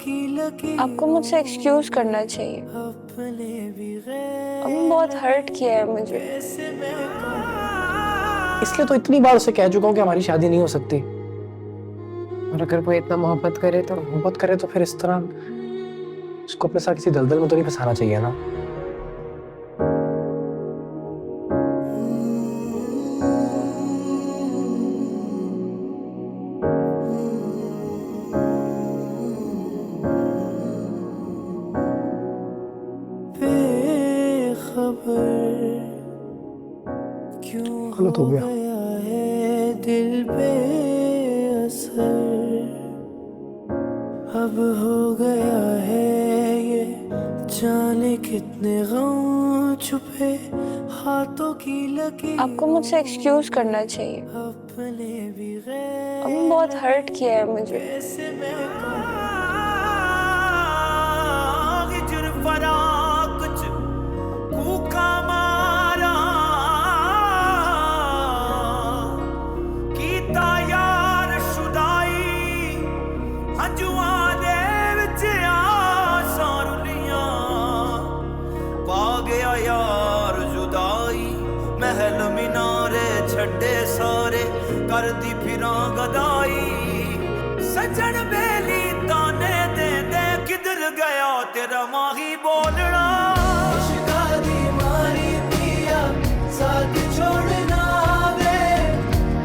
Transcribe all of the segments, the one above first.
आपको मुझसे एक्सक्यूज करना चाहिए। अभी बहुत हर्ट किया है मुझे। इसलिए तो इतनी बार उसे कह चुका हूँ कि हमारी शादी नहीं हो सकती। और अगर वो इतना मोहब्बत करे तो फिर इस तरह उसको अपने साथ किसी दलदल में तो नहीं फंसाना चाहिए ना। गलत हो गया है दिल पे असर, अब हो गया है ये जाने कितने गम छुपे हाथों की लकीर। आपको मुझसे एक्सक्यूज करना चाहिए। अपने भी अभी बहुत हर्ट किया है मुझे। यार जुदाई महल मीनारे छड्डे सारे कर दी फिरां गदाई, सजन बेली ताने दे दे किधर गया तेरा माही बोलना। इश्क़ादी मारी पिया साथ छोड़ना वे,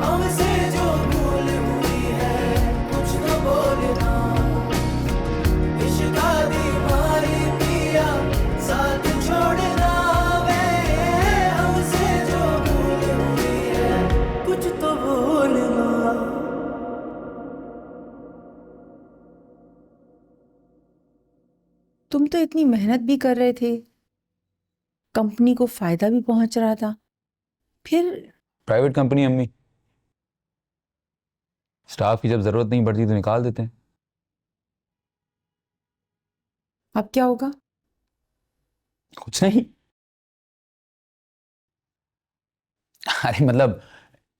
हमसे जो भूल हुई है कुछ तो बोलना। इश्क़ादी मारी पिया साथ छोड़ना वे, हमसे जो भूल हुई है कुछ तो बोलना। तुम तो इतनी मेहनत भी कर रहे थे, कंपनी को फायदा भी पहुंच रहा था, फिर प्राइवेट कंपनी अम्मी, स्टाफ की जब जरूरत नहीं पड़ती तो निकाल देते हैं। अब क्या होगा? कुछ नहीं। अरे मतलब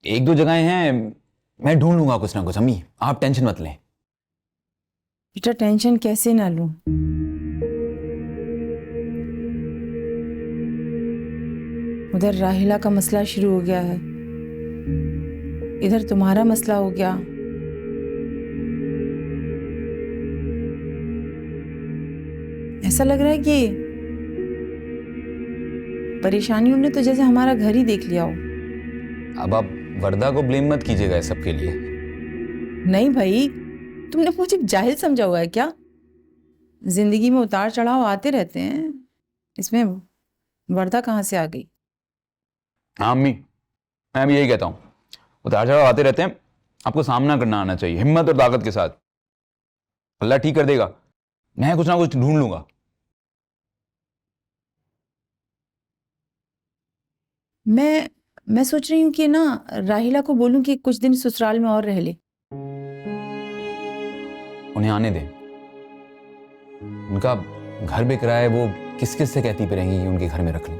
एक दो जगहें हैं, मैं ढूंढ लूंगा कुछ ना कुछ अम्मी, आप टेंशन मत लें। बेटा टेंशन कैसे ना लूं? उधर राहिला का मसला शुरू हो गया है, इधर तुम्हारा मसला हो गया। ऐसा लग रहा है कि परेशानियों ने तो जैसे हमारा घर ही देख लिया हो। अब आप वर्दा को ब्लेम मत कीजिएगा इस सब के लिए। नहीं भाई, तुमने मुझे जाहिल समझा हुआ है क्या? जिंदगी में उतार चढ़ाव आते रहते हैं, इसमें वर्दा कहाँ से आ गई? हाँ अम्मी, मैं भी यही कहता हूँ, उतार चढ़ाव आते रहते हैं, आपको सामना करना आना चाहिए हिम्मत और ताकत के साथ। अल्लाह ठीक कर देगा, मैं कुछ ना कुछ ढूंढ लूंगा। मैं सोच रही हूँ कि ना राहिला को बोलूं कि कुछ दिन ससुराल में और रह ले। उन्हें आने दें, उनका घर बेकरार है, वो किस किस से कहती फिरेंगी कि उनके घर में रख लूं।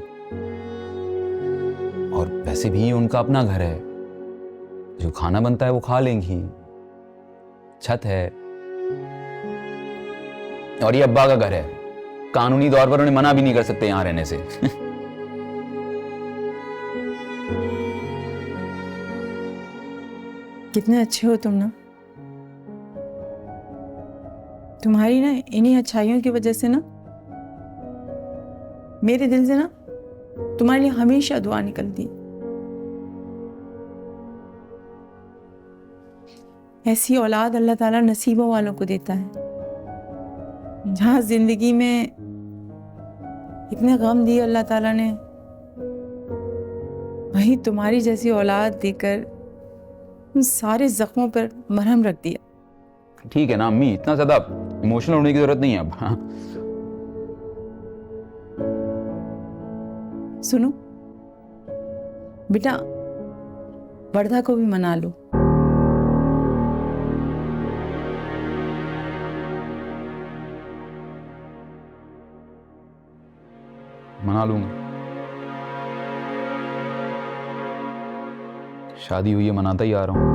और वैसे भी उनका अपना घर है, जो खाना बनता है वो खा लेंगी, छत है, और ये अब्बा का घर है, कानूनी तौर पर उन्हें मना भी नहीं कर सकते यहां रहने से। कितने अच्छे हो तुम ना, तुम्हारी ना इन्हीं अच्छाइयों की वजह से ना मेरे दिल से ना तुम्हारे लिए हमेशा दुआ निकलती। ऐसी औलाद अल्लाह ताला नसीबों वालों को देता है। जहां जिंदगी में इतने गम दिए अल्लाह ताला ने, वही तुम्हारी जैसी औलाद देकर उन सारे जख्मों पर मरहम रख दिया। ठीक है ना अम्मी, इतना ज्यादा इमोशनल होने की जरूरत नहीं है अब। हाँ? सुनो बेटा, वर्धा को भी मना लो। मना लूंगा, शादी हुई है, मनाता ही आ रहा हूं।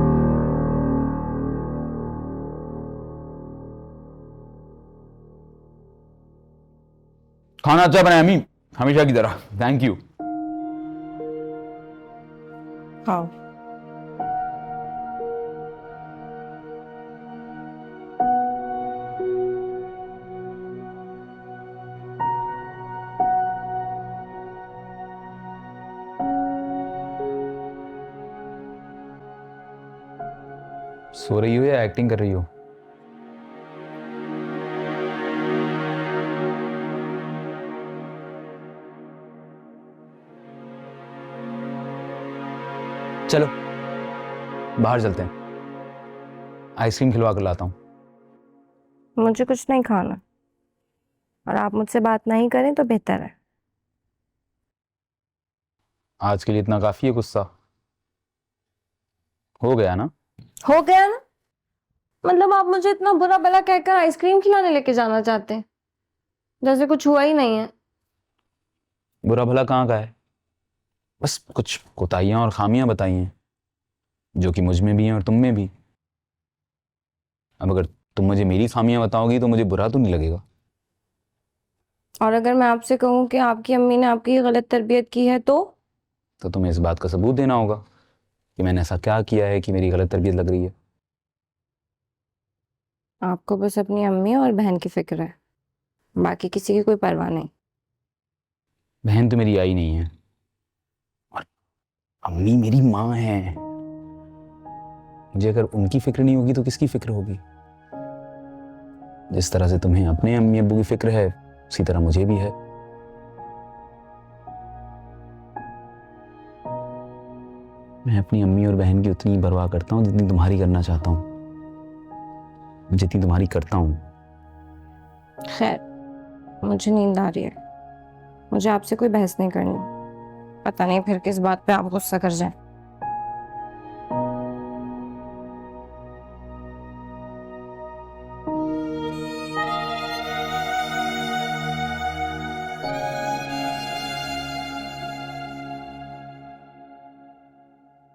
खाना अच्छा बनाया अम्मी, हमेशा की तरह। Thank you. खाओ। सो रही हो या एक्टिंग कर रही हो? चलो बाहर चलते हैं, आइसक्रीम खिलवा कर लाता हूँ। मुझे कुछ नहीं खाना, और आप मुझसे बात नहीं करें तो बेहतर है। आज के लिए इतना काफी है गुस्सा? हो गया ना? हो गया ना? मतलब आप मुझे इतना बुरा भला कहकर आइसक्रीम खिलाने लेके जाना चाहते हैं, जैसे कुछ हुआ ही नहीं है। बुरा भला कहाँ का है? बस कुछ कोताहियां और खामियां बताई हैं, जो कि मुझ में भी हैं और तुम में भी। अब अगर तुम मुझे मेरी खामियां बताओगी तो मुझे बुरा तो नहीं लगेगा। और अगर मैं आपसे कहूँ कि आपकी अम्मी ने आपकी गलत तरबियत की है तो तुम्हें इस बात का सबूत देना होगा कि मैंने ऐसा क्या किया है कि मेरी गलत तरबियत लग रही है। आपको बस अपनी अम्मी और बहन की फिक्र है, बाकी किसी की कोई परवाह नहीं। बहन तो मेरी आई नहीं है, और अम्मी मेरी माँ है। मुझे अगर उनकी फिक्र नहीं होगी तो किसकी फिक्र होगी? जिस तरह से तुम्हें अपने अम्मी अब्बू की फिक्र है, उसी तरह मुझे भी है। मैं अपनी अम्मी और बहन की उतनी परवाह करता हूँ जितनी तुम्हारी करना चाहता हूँ, जितनी तुम्हारी करता हूँ। खैर, मुझे नींद आ रही है, मुझे आपसे कोई बहस नहीं करनी। पता नहीं फिर किस बात पे आप गुस्सा कर जाए।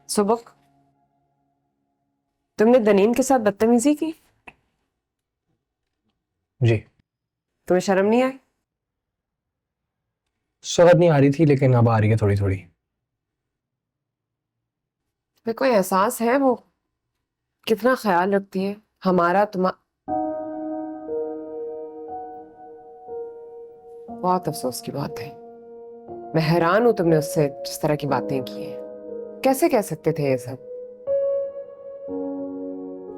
सुबक, तुमने दनीन के साथ बदतमीजी की? जी। तुम्हें शर्म नहीं आई? स्वाद नहीं आ रही थी, लेकिन अब आ रही है थोड़ी थोड़ी। तुम्हें कोई एहसास है वो कितना ख्याल रखती है हमारा? बहुत अफसोस की बात है। मैं हैरान हूं तुमने उससे जिस तरह की बातें की हैं। कैसे कह सकते थे ये सब?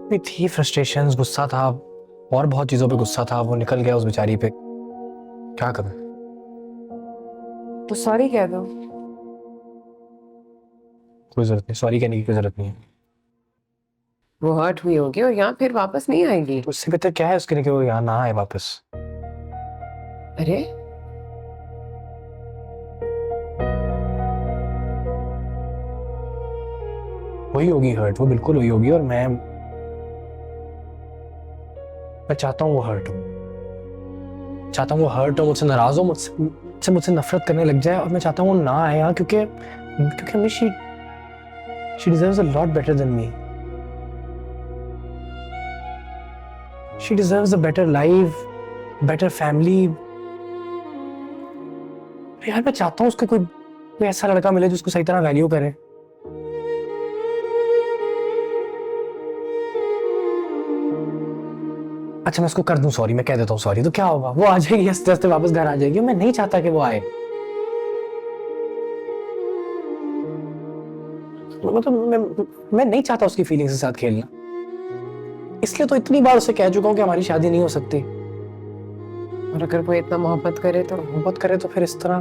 भी थी फ्रस्ट्रेशंस, गुस्सा था, और बहुत चीजों पे गुस्सा था। वो निकल गया उस बेचारी पे, क्या करूं? तो सॉरी कह दो। कोई जरूरत नहीं, सॉरी कहने की कोई जरूरत नहीं है। वो हर्ट हुई होगी और यहाँ फिर वापस नहीं आएगी। उससे बेहतर क्या है उसके लिए कि वो यहाँ ना आए वापस। अरे वही होगी हर्ट, वो बिल्कुल वही होगी। और मैं चाहता हूँ वो हर्ट हो, चाहता हूँ वो हर्ट हो, मुझसे नाराज हो, मुझसे नफरत करने लग जाए। और मैं चाहता हूँ वो ना आए यहाँ, क्योंकि she deserves a lot better than me. She deserves a better life, better family. यार मैं चाहता हूँ उसको कोई ऐसा लड़का मिले जो उसको सही तरह वैल्यू करे। अच्छा मैं उसको कर दूं सॉरी, मैं कह देता हूँ सॉरी, तो क्या होगा? वो आ जाएगी हंसते हंसते वापस घर आ जाएगी। मैं नहीं चाहता कि वो आए। मतलब मैं नहीं चाहता उसकी फीलिंग्स के साथ खेलना। इसलिए तो इतनी बार उसे कह चुका हूँ कि हमारी शादी नहीं हो सकती। और अगर वो इतना मोहब्बत करे तो फिर इस तरह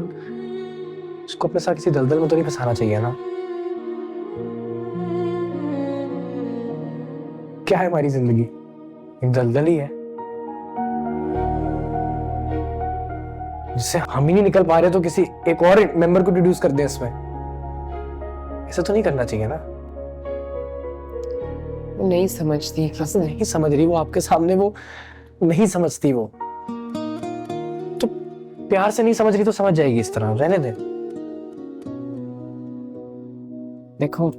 उसको अपने साथ किसी दलदल में तो नहीं फंसाना चाहिए ना। क्या है हमारी जिंदगी? एक दलदल ही है जिससे हम ही नहीं निकल पा रहे, तो किसी एक और मेंबर को इंट्रोड्यूस कर दें इसमें। ऐसा तो नहीं करना चाहिए ना। वो नहीं समझती। किसने नहीं समझ रही वो आपके सामने, वो नहीं समझती। वो तो प्यार से नहीं समझ रही तो समझ जाएगी। इस तरह रहने दे। देखो,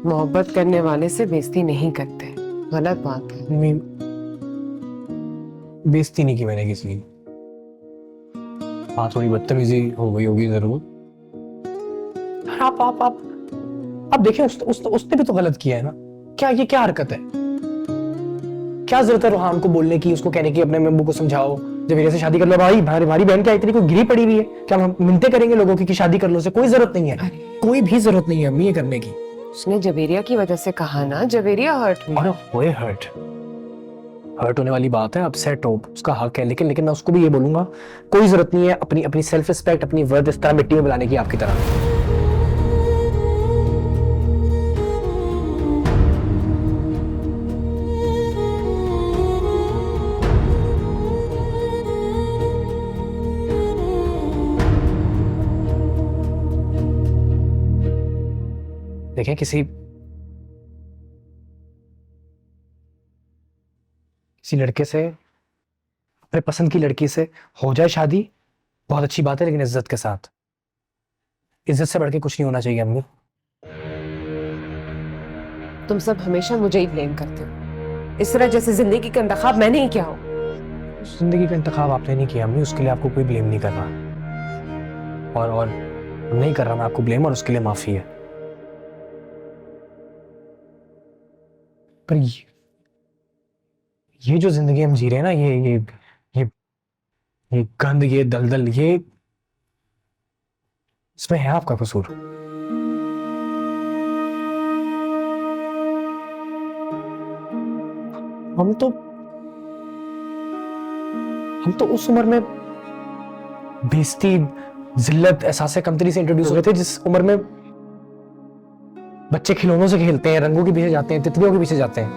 मोहब्बत करने वाले से बेइज्जती नहीं करते, गलत बात है। बेइज्जती नहीं की मैंने किसी की। हाँ थोड़ी बदतमीजी हो गई होगी जरूर। आप देखें उसने भी तो गलत किया है ना। क्या ये क्या हरकत है? क्या जरूरत है रोहान को बोलने की, उसको कहने की अपने अम्मू को समझाओ जवेरिया से शादी कर लो। भाई हमारी बहन क्या इतनी कोई गिरी पड़ी हुई है? क्या हम मिन्नतें करेंगे लोगों की कि शादी कर लो? से कोई जरूरत नहीं है, कोई भी जरूरत नहीं है अम्मी ये करने की। उसने जवेरिया की वजह से कहा ना, जवेरिया हर्ट हुई। अरे होए हर्ट होने वाली बात है, अपसेट हो, उसका हक है। लेकिन मैं उसको भी ये बोलूंगा, कोई जरूरत नहीं है अपनी सेल्फ रिस्पेक्ट, अपनी वर्थ इस तरह मिट्टी में मिलाने की आपकी तरह। देखें किसी लड़के से, अपने पसंद की लड़की से हो जाए शादी, बहुत अच्छी बात है, लेकिन इज्जत के साथ। इज्जत से बढ़ के कुछ नहीं होना चाहिए अम्मी। तुम सब हमेशा मुझे ही ब्लेम करते हो, इस तरह जैसे जिंदगी का इंतखाब मैंने ही किया हो। जिंदगी का इंतखाब आपने नहीं किया अम्मी, उसके लिए आपको कोई ब्लेम नहीं कर रहा। और नहीं कर रहा मैं आपको ब्लेम, और उसके लिए माफी है। पर ये जो जिंदगी हम जी रहे हैं ना, ये गंद, ये दलदल, ये इसमें है आपका कसूर। हम तो उस उम्र में बेइज्जती, जिल्लत, एहसास कमतरी से इंट्रोड्यूस हुए थे, जिस उम्र में बच्चे खिलौनों से खेलते हैं, रंगों के पीछे जाते हैं, तितलियों के पीछे जाते हैं।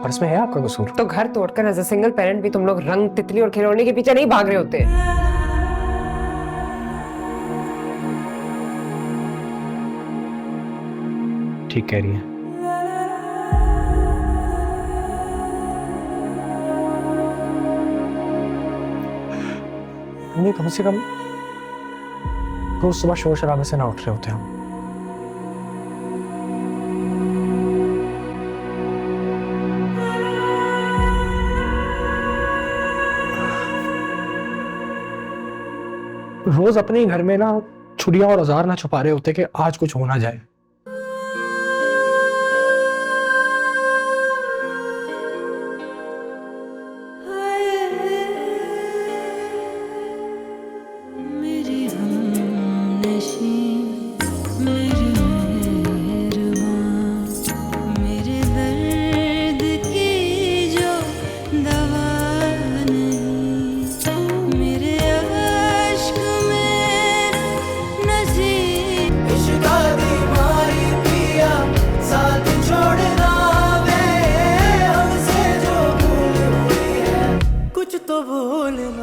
और इसमें है आपका कसूर। तो घर तोड़कर एज अ सिंगल पेरेंट भी तुम लोग रंग, तितली और खिलौने के पीछे नहीं भाग रहे होते। ठीक कह रही है। नहीं, कम से कम रोज सुबह शोर शराबे से ना उठ रहे होते हम। रोज अपने घर में ना छुरियां और औजार ना छुपा रहे होते कि आज कुछ हो ना जाए।